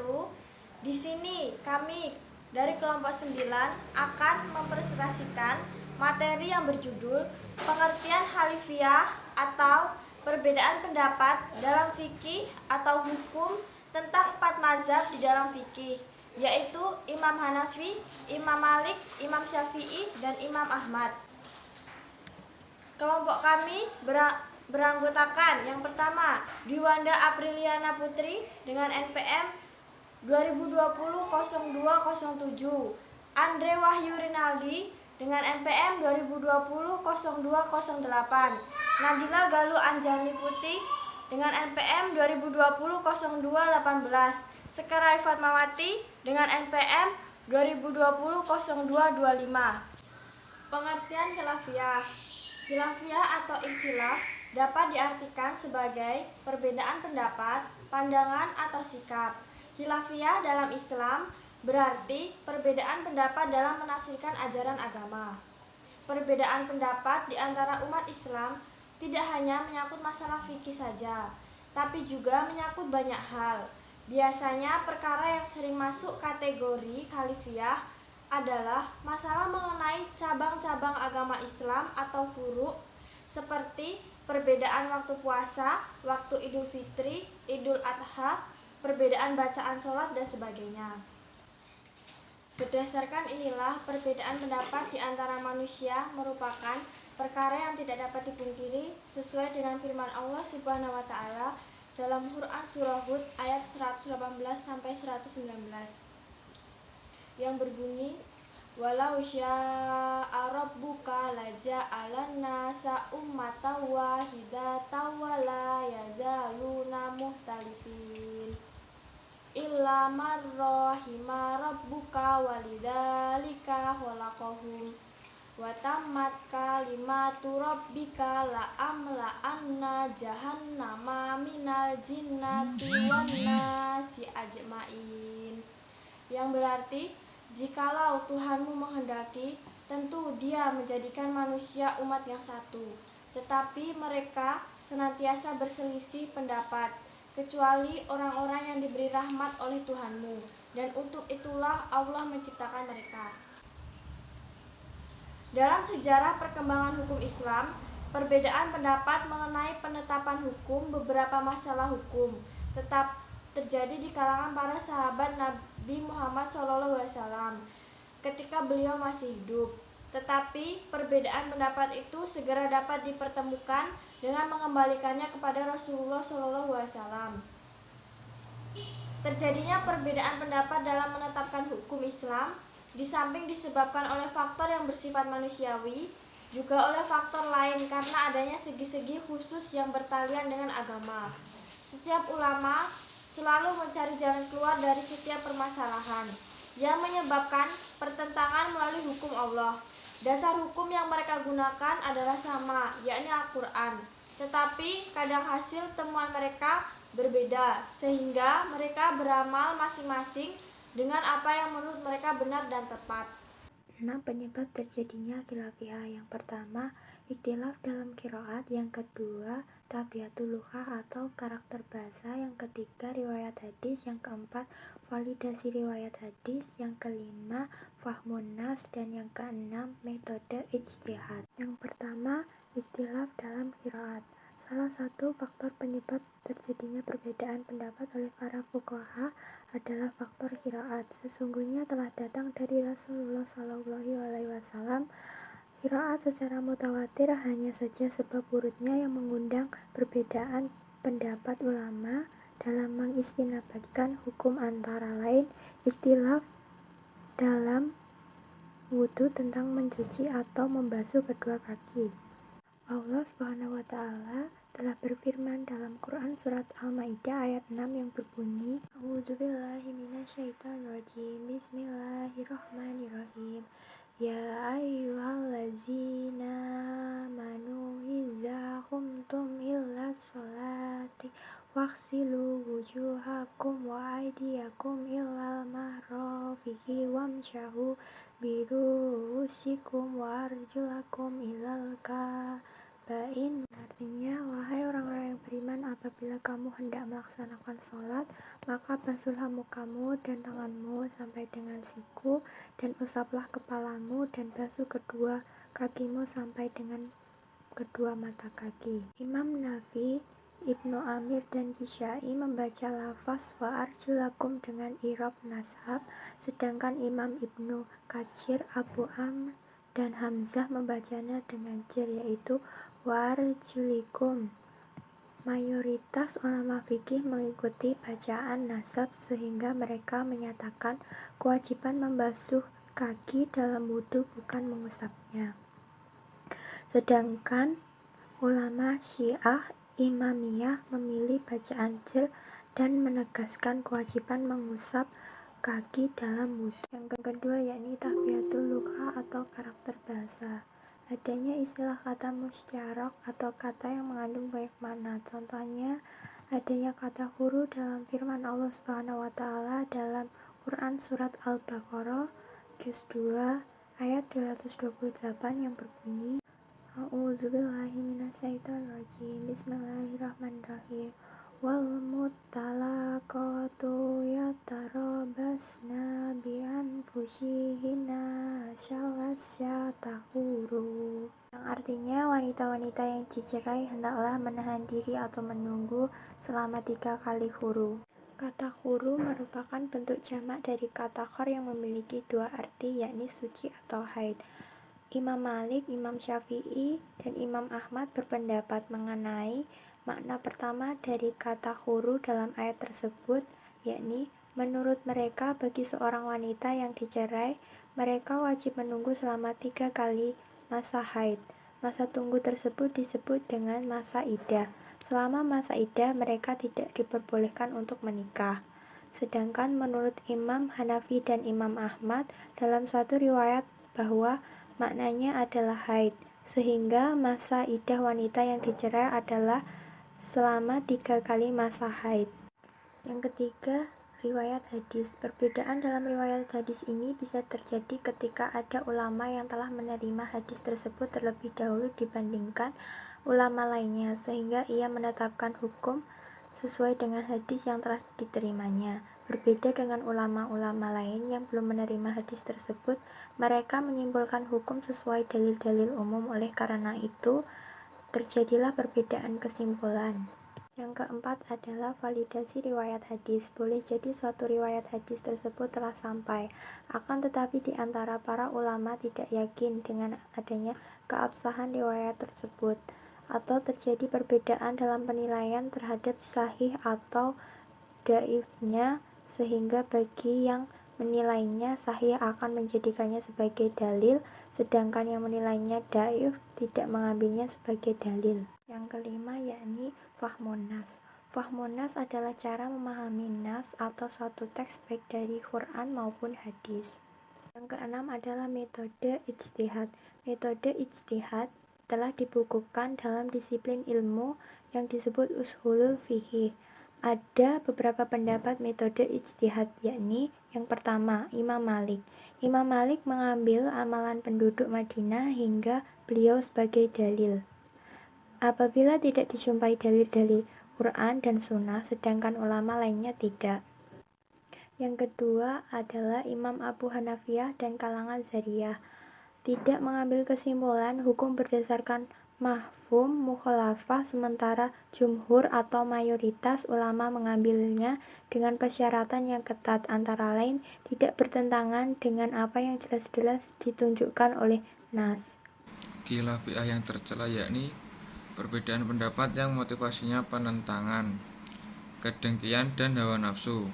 wabarakatuh. Di sini kami dari kelompok 9 akan mempresentasikan materi yang berjudul pengertian khalifiyah atau perbedaan pendapat dalam fikih atau hukum tentang 4 mazhab di dalam fikih, yaitu Imam Hanafi, Imam Malik, Imam Syafi'i, dan Imam Ahmad. Kelompok kami beranggotakan yang pertama Dwiwanda Apriliana Putri dengan NPM 2020-0207, Andre Wahyu Rinaldi dengan NPM 2020-0208, Nadila Galuh Anjani Putih dengan NPM 2020-0218, Sekar Fatmawati dengan NPM 2020-0225. Pengertian khilafiyah. Khilafiyah atau ikhtilaf dapat diartikan sebagai perbedaan pendapat, pandangan, atau sikap. Khilafiyah dalam Islam berarti perbedaan pendapat dalam menafsirkan ajaran agama. Perbedaan pendapat di antara umat Islam tidak hanya menyangkut masalah fikih saja, tapi juga menyangkut banyak hal. Biasanya perkara yang sering masuk kategori khalifiyah adalah masalah mengenai cabang-cabang agama Islam atau furu', seperti perbedaan waktu puasa, waktu Idul Fitri, Idul Adha, perbedaan bacaan sholat, dan sebagainya. Berdasarkan inilah, perbedaan pendapat di antara manusia merupakan perkara yang tidak dapat dipungkiri sesuai dengan firman Allah Subhanahu wa Ta'ala dalam Quran Surah Hud ayat 118-119 yang berbunyi, walau syaa rabbuka laja'alan nasa ummatan wahidatan wa la yazaluna mukhtalifin illa man rahima rabbuka walidzalika khalaqahum wa tammat kalimatu rabbika la amla anna jahannama minal jinnati wan nasi ajmain, yang berarti jikalau Tuhanmu menghendaki, tentu Dia menjadikan manusia umat yang satu, tetapi mereka senantiasa berselisih pendapat, kecuali orang-orang yang diberi rahmat oleh Tuhanmu, dan untuk itulah Allah menciptakan mereka. Dalam sejarah perkembangan hukum Islam, perbedaan pendapat mengenai penetapan hukum beberapa masalah hukum tetap terjadi di kalangan para sahabat Nabi Muhammad SAW ketika beliau masih hidup. Tetapi perbedaan pendapat itu segera dapat dipertemukan dengan mengembalikannya kepada Rasulullah SAW. Terjadinya perbedaan pendapat dalam menetapkan hukum Islam di samping disebabkan oleh faktor yang bersifat manusiawi, juga oleh faktor lain karena adanya segi-segi khusus yang bertalian dengan agama. Setiap ulama selalu mencari jalan keluar dari setiap permasalahan yang menyebabkan pertentangan melalui hukum Allah. Dasar hukum yang mereka gunakan adalah sama, yakni Al-Quran. Tetapi kadang hasil temuan mereka berbeda, sehingga mereka beramal masing-masing dengan apa yang menurut mereka benar dan tepat. 6 penyebab terjadinya khilafiyah. Yang pertama, ikhtilaf dalam qiraat. Yang kedua, tabiatul lughah atau karakter bahasa. Yang ketiga, riwayat hadis. Yang keempat, validasi riwayat hadis. Yang kelima, fahmun nas. Dan yang keenam, metode ijtihad. Yang pertama, ikhtilaf dalam qiraat. Salah satu faktor penyebab terjadinya perbedaan pendapat oleh para fuqaha adalah faktor qiraat. Sesungguhnya telah datang dari Rasulullah SAW qiraat secara mutawatir, hanya saja sebab urutnya yang mengundang perbedaan pendapat ulama dalam mengistinbatkan hukum, antara lain ikhtilaf dalam wudu tentang mencuci atau membasuh kedua kaki. Allah Subhanahu wa Ta'ala telah berfirman dalam Quran surat Al-Maidah ayat 6 yang berbunyi, A'udzubillahi minasyaitonirrajim, Bismillahirrahmanirrahim. Ya ayyuhallazina amanu idza qumtum ila sholati waghsilu wujuhakum wa aydiyakum ilal marafiqi wamshahu birusikum wa arjulakum ilal ka'bain. Artinya, wahai orang-orang yang beriman, apabila apabila kamu hendak melaksanakan sholat, maka basuhlah mukamu dan tanganmu sampai dengan siku, dan usaplah kepalamu dan basuh kedua kakimu sampai dengan kedua mata kaki. Imam Nafi, Ibnu Amir dan Kisyai membaca lafaz wa arjulakum dengan i'rab nasab, sedangkan Imam Ibnu Katsir, Abu Amr dan Hamzah membacanya dengan jer, yaitu wa arjulikum. Mayoritas ulama fikih mengikuti bacaan nasab sehingga mereka menyatakan kewajiban membasuh kaki dalam wudu bukan mengusapnya. Sedangkan ulama Syiah Imamiyah memilih bacaan jer dan menegaskan kewajiban mengusap kaki dalam wudu. Yang kedua yakni tabiatul lugha atau karakter bahasa. Adanya istilah kata musyarak atau kata yang mengandung banyak makna. Contohnya adanya kata huru dalam firman Allah Subhanahu wa taala dalam Quran surat Al-Baqarah juz 2 ayat 228 yang berbunyi A'udzubillahi minasyaitonirrajim. Bismillahirrahmanirrahim. Wal mutalaqatu yatarabasna bi anfusihinna tahuru. Yang artinya wanita-wanita yang dicerai hendaklah menahan diri atau menunggu selama 3 kali huru. Kata huru merupakan bentuk jamak dari kata khor yang memiliki 2 arti, yakni suci atau haid. Imam Malik, Imam Syafi'i, dan Imam Ahmad berpendapat mengenai makna pertama dari kata huru dalam ayat tersebut, yakni menurut mereka bagi seorang wanita yang dicerai, mereka wajib menunggu selama 3 kali masa haid. Masa tunggu tersebut disebut dengan masa iddah. Selama masa iddah, mereka tidak diperbolehkan untuk menikah. Sedangkan menurut Imam Hanafi dan Imam Ahmad, dalam suatu riwayat bahwa maknanya adalah haid, sehingga masa iddah wanita yang dicerai adalah selama 3 kali masa haid. Yang ketiga, riwayat hadis. Perbedaan dalam riwayat hadis ini bisa terjadi ketika ada ulama yang telah menerima hadis tersebut terlebih dahulu dibandingkan ulama lainnya, sehingga ia menetapkan hukum sesuai dengan hadis yang telah diterimanya. Berbeda dengan ulama-ulama lain yang belum menerima hadis tersebut, mereka menyimpulkan hukum sesuai dalil-dalil umum. Oleh karena itu, terjadilah perbedaan kesimpulan. Yang keempat adalah validasi riwayat hadis. Boleh jadi suatu riwayat hadis tersebut telah sampai, akan tetapi di antara para ulama tidak yakin dengan adanya keabsahan riwayat tersebut, atau terjadi perbedaan dalam penilaian terhadap sahih atau dhaifnya, sehingga bagi yang menilainya sahih akan menjadikannya sebagai dalil, sedangkan yang menilainya dhaif tidak mengambilnya sebagai dalil. Yang kelima yakni fahmun nas. Fahmun nas adalah cara memahami nas atau suatu teks baik dari Quran maupun hadis. Yang keenam adalah metode ijtihad. Metode ijtihad telah dibukukan dalam disiplin ilmu yang disebut ushulul fiqih. Ada beberapa pendapat metode ijtihad, yakni yang pertama, Imam Malik. Imam Malik mengambil amalan penduduk Madinah hingga beliau sebagai dalil. Apabila tidak dijumpai dalil-dalil Quran dan Sunnah, sedangkan ulama lainnya tidak. Yang kedua adalah Imam Abu Hanafiyah dan kalangan Zariyah. Tidak mengambil kesimpulan hukum berdasarkan mafhum mukhalafah, sementara jumhur atau mayoritas ulama mengambilnya dengan persyaratan yang ketat, antara lain tidak bertentangan dengan apa yang jelas-jelas ditunjukkan oleh nas. Khilafiyah yang tercela yakni perbedaan pendapat yang motivasinya penentangan, kedengkian dan hawa nafsu,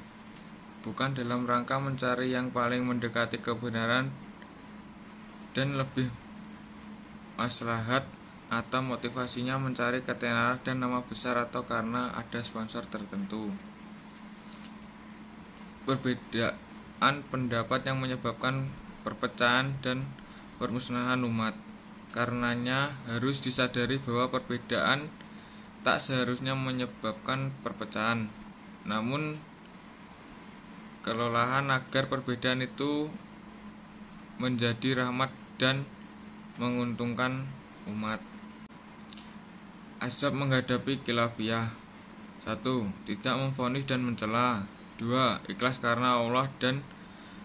bukan dalam rangka mencari yang paling mendekati kebenaran dan lebih maslahat, atau motivasinya mencari ketenaran dan nama besar atau karena ada sponsor tertentu. Perbedaan pendapat yang menyebabkan perpecahan dan permusnahan umat. Karenanya harus disadari bahwa perbedaan tak seharusnya menyebabkan perpecahan, namun kelolahan agar perbedaan itu menjadi rahmat dan menguntungkan umat. Azab menghadapi khilafiyah. 1. Tidak memvonis dan mencela. 2. Ikhlas karena Allah dan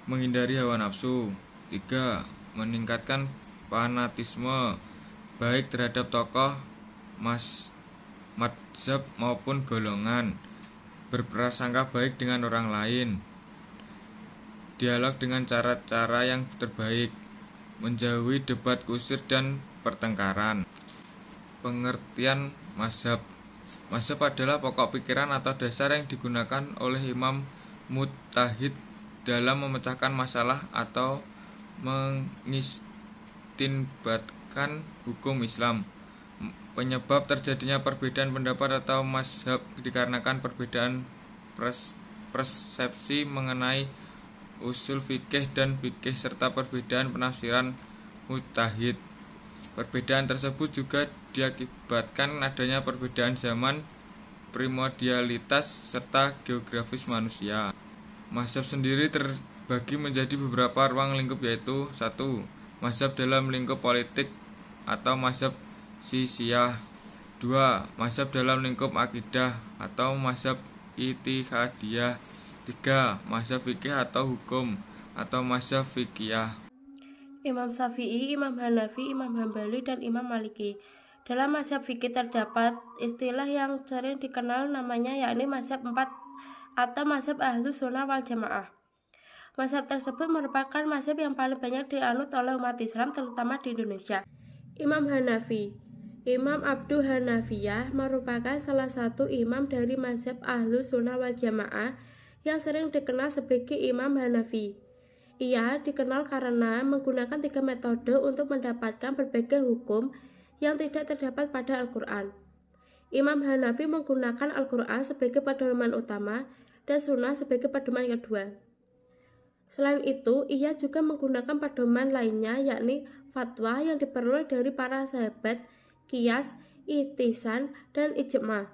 menghindari hawa nafsu. 3. Meningkatkan fanatisme baik terhadap tokoh, mazhab maupun golongan. Berprasangka baik dengan orang lain. Dialog dengan cara-cara yang terbaik. Menjauhi debat kusir dan pertengkaran. Pengertian mazhab. Mazhab adalah pokok pikiran atau dasar yang digunakan oleh imam mujtahid dalam memecahkan masalah atau mengistinbatkan hukum Islam. Penyebab terjadinya perbedaan pendapat atau mazhab dikarenakan perbedaan persepsi mengenai usul fikih dan fikih serta perbedaan penafsiran mujtahid. Perbedaan tersebut juga diakibatkan adanya perbedaan zaman, primordialitas, serta geografis manusia. Mazhab sendiri terbagi menjadi beberapa ruang lingkup, yaitu 1. Mazhab dalam lingkup politik atau mazhab syiah. 2. Mazhab dalam lingkup akidah atau mazhab ijtihadiyah. 3. Mazhab fikih atau hukum atau mazhab fikih. Imam Syafi'i, Imam Hanafi, Imam Hambali, dan Imam Maliki. Dalam mazhab fikih terdapat istilah yang sering dikenal namanya yakni mazhab 4 atau mazhab Ahlus Sunnah wal Jamaah. Mazhab tersebut merupakan mazhab yang paling banyak dianut oleh umat Islam terutama di Indonesia. Imam Hanafi, Imam Abdu Hanafiyah merupakan salah satu imam dari mazhab Ahlus Sunnah wal Jamaah yang sering dikenal sebagai Imam Hanafi. Ia dikenal karena menggunakan 3 metode untuk mendapatkan berbagai hukum yang tidak terdapat pada Al-Quran. Imam Hanafi menggunakan Al-Quran sebagai pedoman utama dan Sunnah sebagai pedoman kedua. Selain itu, ia juga menggunakan pedoman lainnya yakni fatwa yang diperoleh dari para sahabat, qiyas, ihtisan, dan ijma'.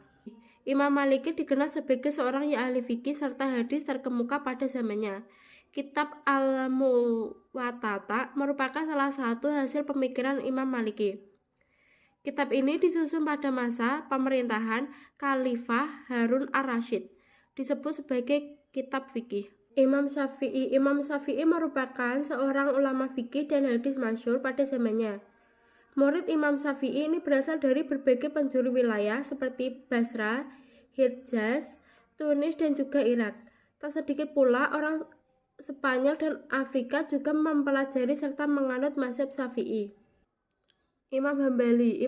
Imam Maliki dikenal sebagai seorang yang ahli fikih serta hadis terkemuka pada zamannya. Kitab Al-Muwatta merupakan salah satu hasil pemikiran Imam Maliki. Kitab ini disusun pada masa pemerintahan Khalifah Harun ar-Rasyid, disebut sebagai kitab fikih. Imam Syafi'i merupakan seorang ulama fikih dan hadis masyhur pada zamannya. Murid Imam Syafi'i ini berasal dari berbagai penjuru wilayah seperti Basra, Hijaz, Tunis, dan juga Irak. Tak sedikit pula orang Spanyol dan Afrika juga mempelajari serta menganut mazhab Syafi'i. Imam Hambali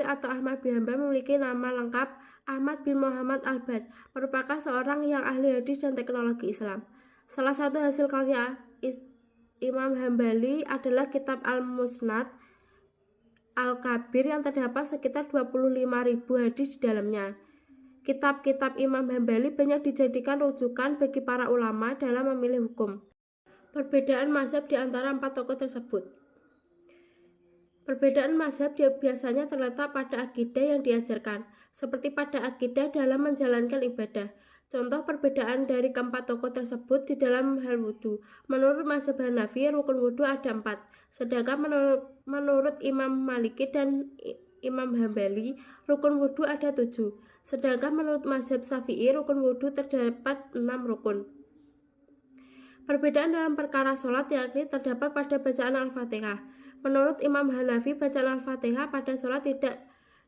atau Ahmad bin Hanbal memiliki nama lengkap Ahmad bin Muhammad Al-Bad, merupakan seorang yang ahli hadis dan teknologi Islam. Salah satu hasil karya Imam Hambali adalah kitab Al-Musnad Al-Kabir yang terdapat sekitar 25.000 hadis di dalamnya. Kitab-kitab Imam Hambali banyak dijadikan rujukan bagi para ulama dalam memilih hukum. Perbedaan mazhab di antara 4 tokoh tersebut. Perbedaan mazhab biasanya terletak pada akidah yang diajarkan, seperti pada akidah dalam menjalankan ibadah. Contoh perbedaan dari keempat tokoh tersebut di dalam hal wudhu. Menurut mazhab Hanafi, rukun wudhu ada 4, sedangkan menurut Imam Maliki dan Imam Hambali, rukun wudhu ada 7. Sedangkan menurut mazhab Syafi'i, rukun wudhu terdapat 6 rukun. Perbedaan dalam perkara sholat yakni terdapat pada bacaan Al-Fatihah. Menurut Imam Hanafi, bacaan Al-Fatihah pada sholat tidak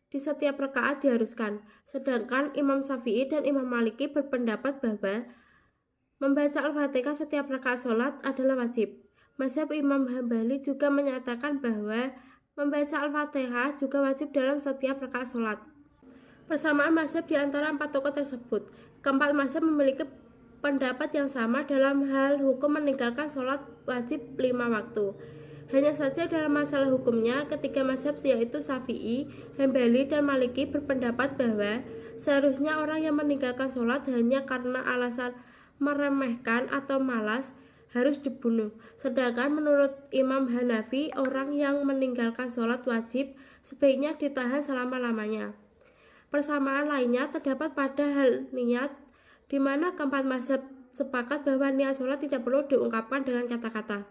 di setiap rakaat diharuskan. Sedangkan Imam Syafi'i dan Imam Maliki berpendapat bahwa membaca Al-Fatihah setiap rakaat sholat adalah wajib. Mazhab Imam Hambali juga menyatakan bahwa membaca Al-Fatihah juga wajib dalam setiap rakaat sholat. Persamaan mazhab di antara 4 tokoh tersebut. Keempat mazhab memiliki pendapat yang sama dalam hal hukum meninggalkan sholat wajib 5 waktu. Hanya saja dalam masalah hukumnya, ketiga mazhab yaitu Syafi'i, Hambali, dan Maliki berpendapat bahwa seharusnya orang yang meninggalkan sholat hanya karena alasan meremehkan atau malas harus dibunuh. Sedangkan menurut Imam Hanafi, orang yang meninggalkan sholat wajib sebaiknya ditahan selama-lamanya. Persamaan lainnya terdapat pada hal niat, di mana keempat mazhab sepakat bahwa niat sholat tidak perlu diungkapkan dengan kata-kata.